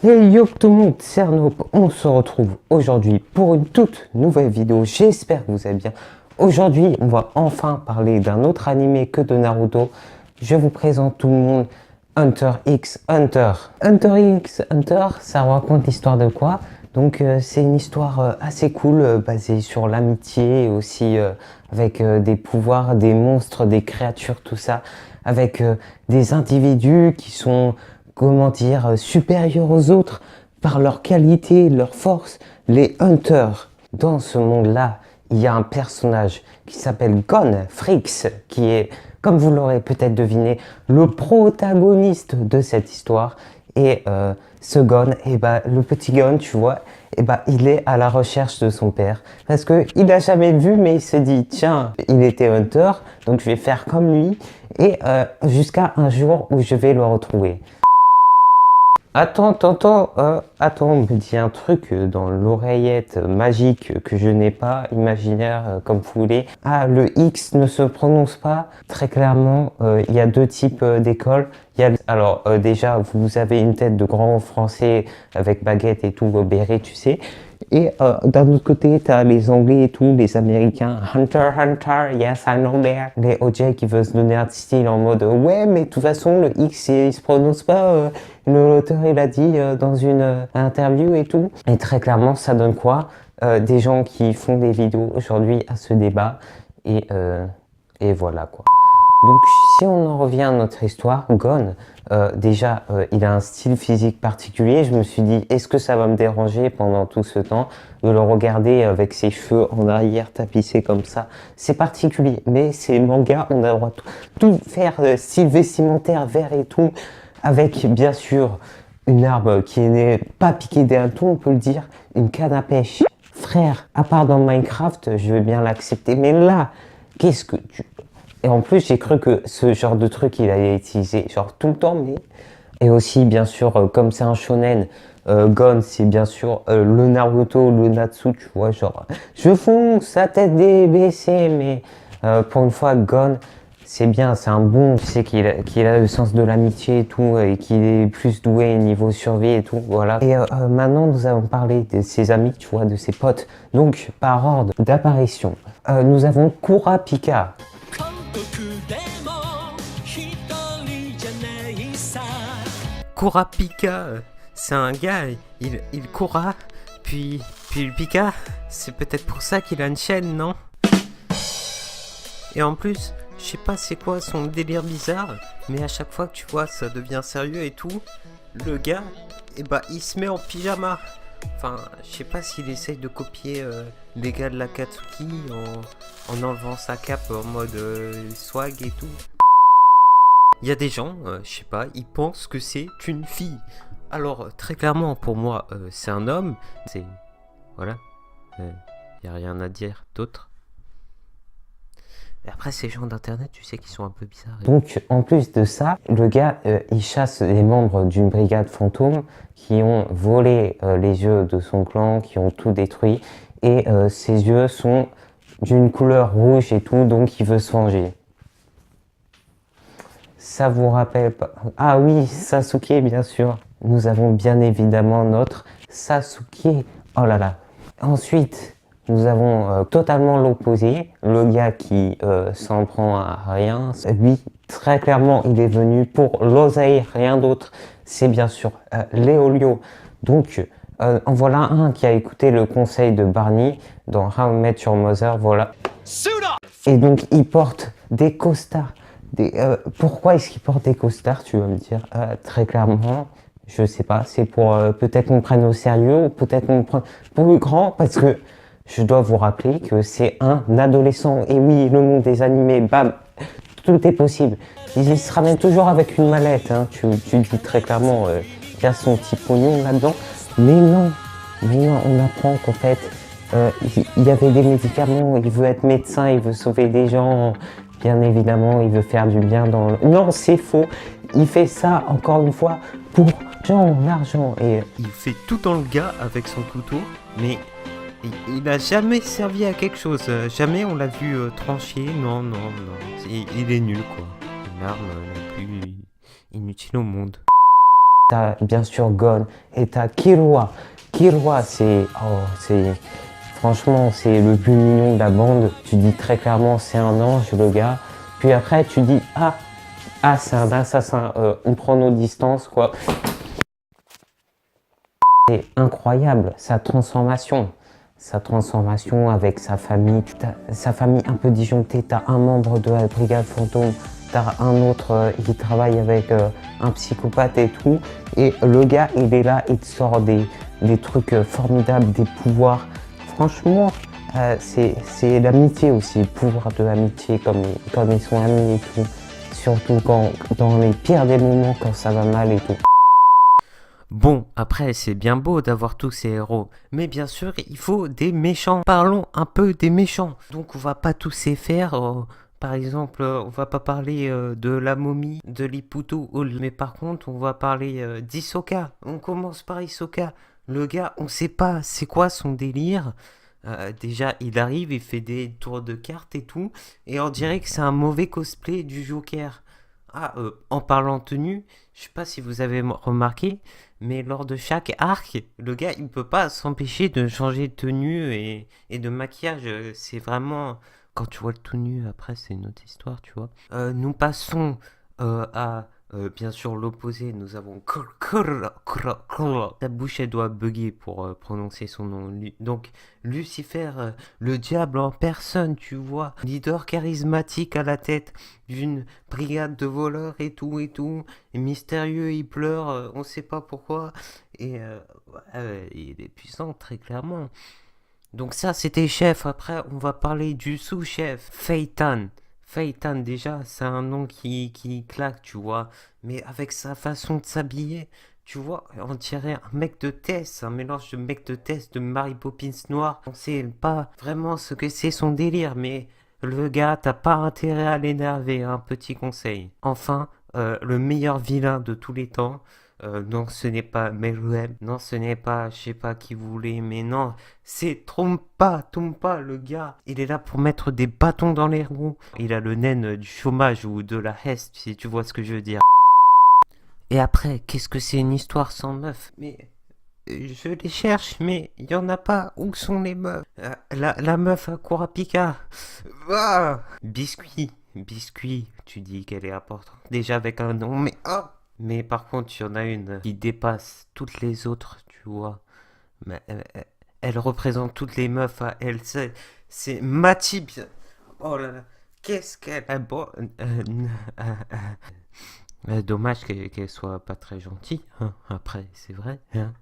Hey yo tout le monde, c'est Arnaud, on se retrouve aujourd'hui pour une toute nouvelle vidéo, j'espère que vous allez bien. Aujourd'hui, on va enfin parler d'un autre animé que de Naruto. Je vous présente tout le monde Hunter x Hunter. Hunter x Hunter, ça raconte l'histoire de quoi? Donc c'est une histoire assez cool, basée sur l'amitié, aussi avec des pouvoirs, des monstres, des créatures, tout ça, avec des individus qui sont, comment dire, supérieurs aux autres par leur qualité, leur force, les Hunters. Dans ce monde-là, il y a un personnage qui s'appelle Gon Freaks, qui est, comme vous l'aurez peut-être deviné, le protagoniste de cette histoire. Et ce Gon, le petit Gon, tu vois, il est à la recherche de son père. Parce qu'il n'a jamais vu, mais il se dit, tiens, il était Hunter, donc je vais faire comme lui. Et jusqu'à un jour où je vais le retrouver. Attends, on me dit un truc dans l'oreillette magique que je n'ai pas, imaginaire, comme vous voulez. Ah, le X ne se prononce pas. Très clairement, il y a deux types d'écoles. Alors, déjà, vous avez une tête de grand français avec baguette et tout, béret, tu sais. Et d'un autre côté, tu as les Anglais et tout, les Américains. Hunter, Hunter, yes, I know that. Les OJ qui veulent se donner un style en mode ouais, mais de toute façon, le X, il se prononce pas. L'auteur, il a dit dans une interview et tout. Et très clairement, ça donne quoi? Des gens qui font des vidéos aujourd'hui à ce débat. Et voilà quoi. Donc, si on en revient à notre histoire, Gon, déjà, il a un style physique particulier. Je me suis dit, est-ce que ça va me déranger pendant tout ce temps de le regarder avec ses cheveux en arrière tapissés comme ça? C'est particulier, mais c'est manga, on a le droit de tout faire, style vestimentaire, vert et tout, avec bien sûr une arme qui n'est pas piquée des hannetons, on peut le dire, une canne à pêche. Frère, à part dans Minecraft, je veux bien l'accepter, mais là, qu'est-ce que tu... Et en plus, j'ai cru que ce genre de truc, il allait utiliser genre tout le temps, mais... Et aussi, bien sûr, comme c'est un shonen, Gon, c'est bien sûr le Naruto, le Natsu, tu vois, genre... Je fonce, sa tête baissée, mais pour une fois, Gon, c'est bien, c'est un bon, tu sais qu'il a le sens de l'amitié et tout, et qu'il est plus doué niveau survie et tout, voilà. Et maintenant, nous allons parler de ses amis, tu vois, de ses potes. Donc, par ordre d'apparition, nous avons Kurapika. Kurapika, c'est un gars, il courra, puis il piqua. C'est peut-être pour ça qu'il a une chaîne, non? Et en plus, je sais pas c'est quoi son délire bizarre, mais à chaque fois que tu vois ça devient sérieux et tout, le gars, il se met en pyjama. Enfin, je sais pas s'il essaye de copier les gars de l'Akatsuki en enlevant sa cape en mode swag et tout. Il y a des gens, je sais pas, ils pensent que c'est une fille. Alors, très clairement, pour moi, c'est un homme. C'est... Voilà. Y a rien à dire d'autre. Et après, ces gens d'internet, tu sais qu'ils sont un peu bizarres. Donc, en plus de ça, le gars, il chasse les membres d'une brigade fantôme qui ont volé les yeux de son clan, qui ont tout détruit. Et ses yeux sont d'une couleur rouge et tout, donc il veut se venger. Ça vous rappelle pas? Ah oui, Sasuke, bien sûr. Nous avons bien évidemment notre Sasuke. Oh là là. Ensuite, nous avons totalement l'opposé. Le gars qui s'en prend à rien. Lui, très clairement, il est venu pour l'oseille, rien d'autre. C'est bien sûr Léolio. Donc, en voilà un qui a écouté le conseil de Barney dans How I Met Your Mother, voilà. Et donc, il porte des costards. Pourquoi est-ce qu'il porte des costards, tu vas me dire? Très clairement, je sais pas, c'est pour peut-être qu'on prenne au sérieux, ou peut-être qu'on prenne pour le grand, parce que je dois vous rappeler que c'est un adolescent. Et oui, le monde des animés, bam, tout est possible. Il se ramène toujours avec une mallette, hein, tu dis très clairement, il y a son petit pognon là-dedans. Mais non, on apprend qu'en fait, il y avait des médicaments, il veut être médecin, il veut sauver des gens. Bien évidemment, il veut faire du bien dans le... Non, c'est faux. Il fait ça, encore une fois, pour l'argent. Et il fait tout dans le gars avec son couteau, mais il n'a jamais servi à quelque chose. Jamais on l'a vu trancher. Non. Il est nul, quoi. Une arme la plus inutile au monde. t'as bien sûr Gon et t'as Killua. Killua, franchement, c'est le plus mignon de la bande. Tu dis très clairement, c'est un ange, le gars. Puis après, tu dis, c'est un assassin. On prend nos distances, quoi. C'est incroyable, sa transformation. Sa transformation avec sa famille. Sa famille un peu disjonctée. T'as un membre de la brigade fantôme. T'as un autre qui travaille avec un psychopathe et tout. Et le gars, il est là, il te sort des trucs formidables, des pouvoirs. Franchement, c'est l'amitié aussi, le pouvoir de l'amitié, comme ils sont amis et tout. Surtout dans les pires des moments, quand ça va mal et tout. Bon, après, c'est bien beau d'avoir tous ces héros, mais bien sûr, il faut des méchants. Parlons un peu des méchants. Donc, on va pas tous les faire. Par exemple, on va pas parler de la momie, de l'Iputu, mais par contre, on va parler d'Hisoka. On commence par Hisoka. Le gars, on sait pas c'est quoi son délire. Déjà, il arrive, il fait des tours de cartes et tout, et on dirait que c'est un mauvais cosplay du Joker. En parlant tenue, je sais pas si vous avez remarqué, mais lors de chaque arc, le gars, il peut pas s'empêcher de changer de tenue et de maquillage. C'est vraiment... Quand tu vois le tout nu, après, c'est une autre histoire, tu vois. Nous passons à... bien sûr, l'opposé, nous avons... Ta bouche, elle doit bugger pour prononcer son nom. Donc, Lucifer, le diable en personne, tu vois. Leader charismatique à la tête d'une brigade de voleurs et tout et tout. Et mystérieux, il pleure, on sait pas pourquoi. Et il est puissant, très clairement. Donc ça, c'était chef. Après, on va parler du sous-chef, Phaeton. Phaeton, déjà, c'est un nom qui claque, tu vois. Mais avec sa façon de s'habiller, tu vois, on dirait un mec de Tess, un mélange de mec de Tess, de Mary Poppins noir. On sait pas vraiment ce que c'est son délire, mais le gars, t'as pas intérêt à l'énerver, un petit conseil. Enfin, le meilleur vilain de tous les temps. Non, ce n'est pas Meruem. Non, ce n'est pas, je sais pas qui vous voulez, mais non, c'est Tompa, le gars. Il est là pour mettre des bâtons dans les roues. Il a le naine du chômage ou de la heste, si tu vois ce que je veux dire. Et après, qu'est-ce que c'est une histoire sans meuf? Mais je les cherche, mais il y en a pas. Où sont les meufs? La meuf à Kurapika. Biscuit, tu dis qu'elle est importante. Déjà avec un nom, mais Mais par contre, il y en a une qui dépasse toutes les autres, tu vois. Mais elle représente toutes les meufs à elle. C'est Matib. Oh là là, qu'est-ce qu'elle est bon. Dommage qu'elle soit pas très gentille, hein. Après, c'est vrai, hein.